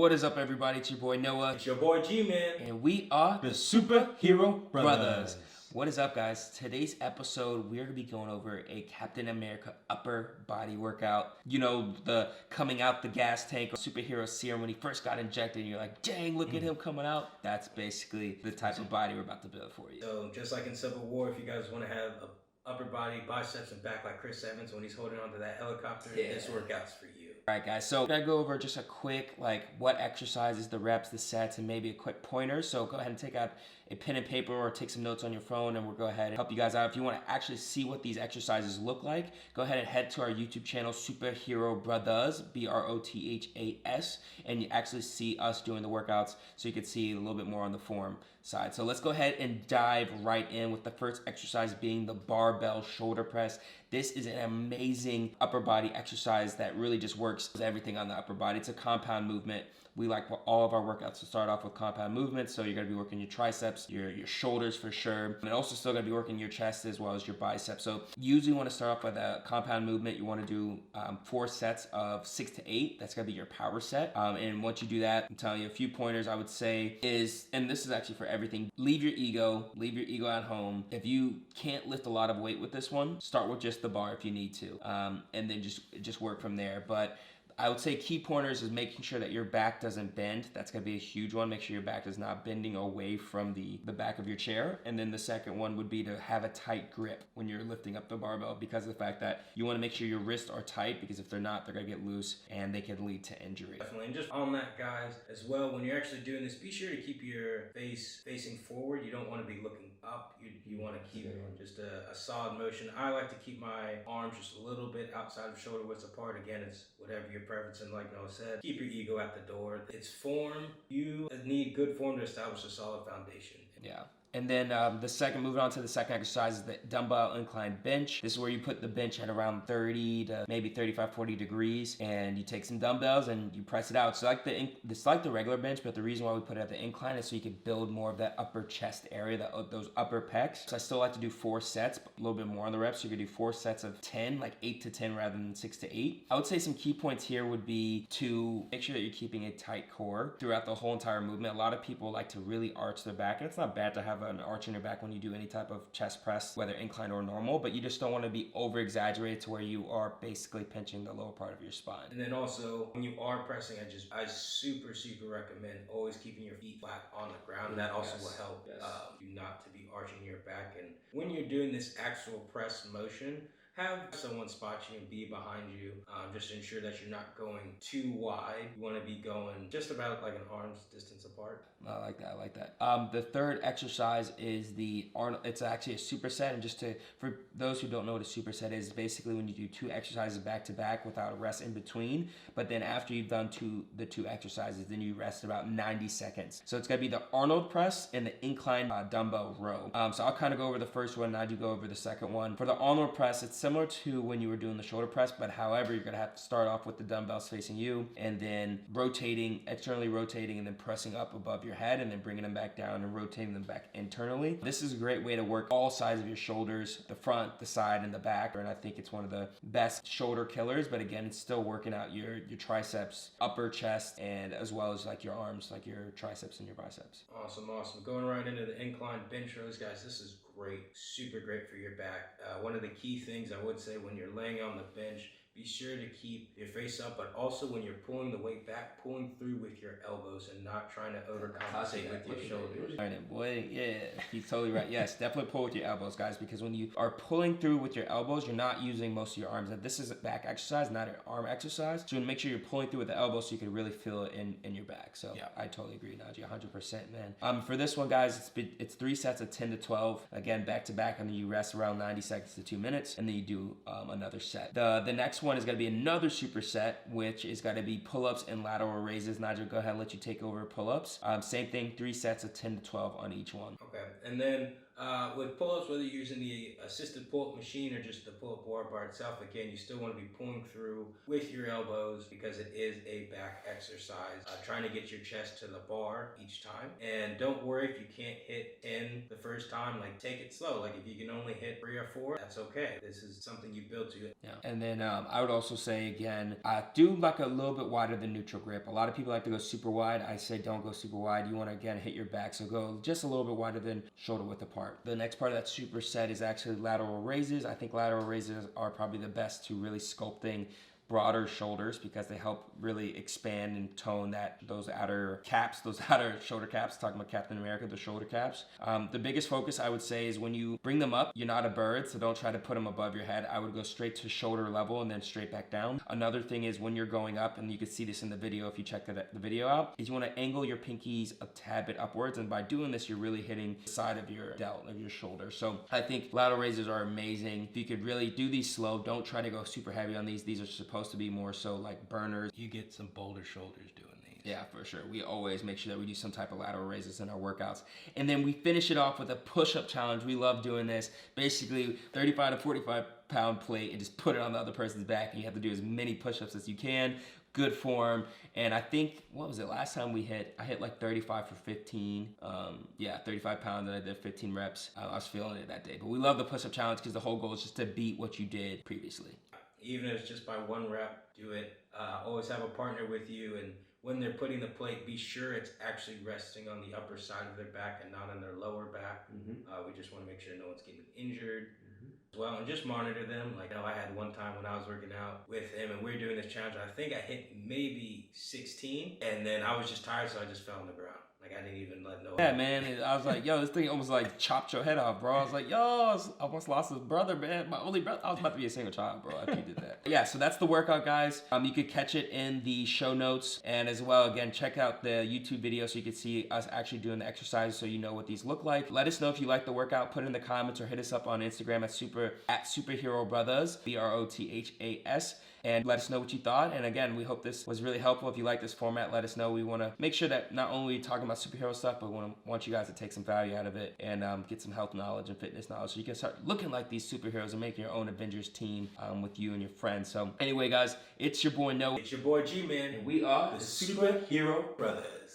What is up, everybody? It's your boy Noah. It's your boy Jee-man. And we are the Superhero Brothers. What is up, guys? Today's episode, we're going to be going over a Captain America upper body workout. You know, the coming out the gas tank superhero serum when he first got injected. And you're like, dang, look at him coming out. That's basically the type of body we're about to build for you. So just like in Civil War, if you guys want to have a upper body, biceps, and back like Chris Evans when he's holding onto that helicopter, this workout's for you. Alright, guys, so I'm going to go over just a quick, what exercises, the reps, the sets, and maybe a quick pointer. So go ahead and take out a pen and paper or take some notes on your phone, and we'll go ahead and help you guys out. If you want to actually see what these exercises look like, go ahead and head to our YouTube channel, Superhero Brothers, Brothas, and you actually see us doing the workouts, so you can see a little bit more on the form side. So let's go ahead and dive right in with the first exercise being the barbell shoulder press. This is an amazing upper body exercise that really just works everything on the upper body. It's a compound movement. We like all of our workouts to start off with compound movements. So you're going to be working your triceps, your shoulders for sure, and also still going to be working your chest as well as your biceps. So you usually want to start off with a compound movement. You want to do 4 sets of 6 to 8. That's going to be your power set. And once you do that, I'm telling you a few pointers I would say is, and this is actually for everything, leave your ego at home. If you can't lift a lot of weight with this one, start with just the bar if you need to, and then just work from there. But I would say key pointers is making sure that your back doesn't bend. That's going to be a huge one. Make sure your back is not bending away from the back of your chair. And then the second one would be to have a tight grip when you're lifting up the barbell, because of the fact that you want to make sure your wrists are tight, because if they're not, they're going to get loose and they can lead to injury. Definitely. And just on that, guys, as well, when you're actually doing this, be sure to keep your face facing forward. You don't want to be looking up. You want to keep just a solid motion. I like to keep my arms just a little bit outside of shoulder widths apart. Again, it's whatever your preference, and like Noah said, keep your ego at the door. It's form. You need good form to establish a solid foundation. Yeah. And then moving on to the second exercise is the dumbbell incline bench. This is where you put the bench at around 30 to maybe 35, 40 degrees, and you take some dumbbells and you press it out. So it's like the regular bench, but the reason why we put it at the incline is so you can build more of that upper chest area, those upper pecs. So I still like to do 4 sets, a little bit more on the reps. So you could do 4 sets of 10, like 8 to 10 rather than 6 to 8. I would say some key points here would be to make sure that you're keeping a tight core throughout the whole entire movement. A lot of people like to really arch their back, and it's not bad to have an arch in your back when you do any type of chest press, whether incline or normal, but you just don't want to be over exaggerated to where you are basically pinching the lower part of your spine. And then also when you are pressing, I super recommend always keeping your feet flat on the ground, and that also will help you not to be arching your back. And when you're doing this actual press motion, have someone spot you and be behind you, just to ensure that you're not going too wide. You want to be going just about like an arm's distance apart. I like that. The third exercise is the Arnold. It's actually a superset, and for those who don't know what a superset is, basically when you do 2 exercises back to back without a rest in between. But then after you've done the two exercises, then you rest about 90 seconds. So it's gonna be the Arnold press and the incline dumbbell row. So I'll kind of go over the first one, and I do go over the second one. For the Arnold press, it's similar to when you were doing the shoulder press, but however, you're gonna have to start off with the dumbbells facing you, and then externally rotating, and then pressing up above your head, and then bringing them back down and rotating them back internally. This is a great way to work all sides of your shoulders, the front, the side, and the back, and I think it's one of the best shoulder killers. But again, it's still working out your triceps, upper chest, and as well as like your arms, like your triceps and your biceps. Awesome. Going right into the incline bench rows, guys. This is great, super great for your back. One of the key things I would say when you're laying on the bench, be sure to keep your face up, but also when you're pulling the weight back, pulling through with your elbows and not trying to overcompensate with your shoulders. Right, boy, yeah, he's totally right. Yes, definitely pull with your elbows, guys, because when you are pulling through with your elbows, you're not using most of your arms. And this is a back exercise, not an arm exercise. So make sure you're pulling through with the elbows so you can really feel it in your back. So yeah, I totally agree, Najee, 100%, man. For this one, guys, it's 3 sets of 10 to 12. Again, back to back, and then you rest around 90 seconds to 2 minutes, and then you do another set. The next one is going to be another superset, which is going to be pull-ups and lateral raises. Nigel, go ahead and let you take over pull-ups. Same thing, 3 sets of 10 to 12 on each one. Okay, and then With pull-ups, whether you're using the assisted pull-up machine or just the pull-up bar itself, again, you still want to be pulling through with your elbows because it is a back exercise. Trying to get your chest to the bar each time. And don't worry if you can't hit 10 the first time. Like, take it slow. Like, if you can only hit 3 or 4, that's okay. This is something you build to. Yeah. And then I would also say, again, do like a little bit wider than neutral grip. A lot of people like to go super wide. I say don't go super wide. You want to, again, hit your back. So go just a little bit wider than shoulder width apart. The next part of that superset is actually lateral raises. I think lateral raises are probably the best to really sculpting broader shoulders because they help really expand and tone those outer caps, those outer shoulder caps. Talking about Captain America, the shoulder caps. The biggest focus I would say is when you bring them up, you're not a bird, so don't try to put them above your head. I would go straight to shoulder level and then straight back down. Another thing is when you're going up, and you can see this in the video if you check the video out, is you want to angle your pinkies a tad bit upwards, and by doing this, you're really hitting the side of your delt, of your shoulder. So I think lateral raises are amazing. If you could really do these slow, don't try to go super heavy on these. These are supposed to be more so like burners. You get some boulder shoulders doing these. Yeah, for sure. We always make sure that we do some type of lateral raises in our workouts. And then we finish it off with a push-up challenge. We love doing this. Basically, 35 to 45 pound plate and just put it on the other person's back, and you have to do as many push-ups as you can. Good form. And I think, what was it, last time I hit like 35 for 15. 35 pounds, and I did 15 reps. I was feeling it that day. But we love the push-up challenge because the whole goal is just to beat what you did previously. Even if it's just by 1 rep, do it. Always have a partner with you, and when they're putting the plate, be sure it's actually resting on the upper side of their back and not on their lower back. We just want to make sure no one's getting injured as well, and just monitor them. Like, I had one time when I was working out with him and we were doing this challenge, I think I hit maybe 16, and then I was just tired, so I just fell on the ground. Like, I didn't even let Noah. Yeah, man. I was like, yo, this thing almost like chopped your head off, bro. I was like, yo, I almost lost his brother, man. My only brother. I was about to be a single child, bro, if he did that. Yeah, so that's the workout, guys. You could catch it in the show notes. And as well, again, check out the YouTube video so you can see us actually doing the exercises so you know what these look like. Let us know if you like the workout. Put it in the comments or hit us up on Instagram at Superhero Brothas, BROTHAS. And let us know what you thought. And again, we hope this was really helpful. If you like this format, let us know. We want to make sure that not only we're talking about superhero stuff, but we want you guys to take some value out of it and get some health knowledge and fitness knowledge so you can start looking like these superheroes and making your own Avengers team with you and your friends. So anyway, guys, it's your boy Noah. It's your boy G-Man. And we are the Superhero Brothers.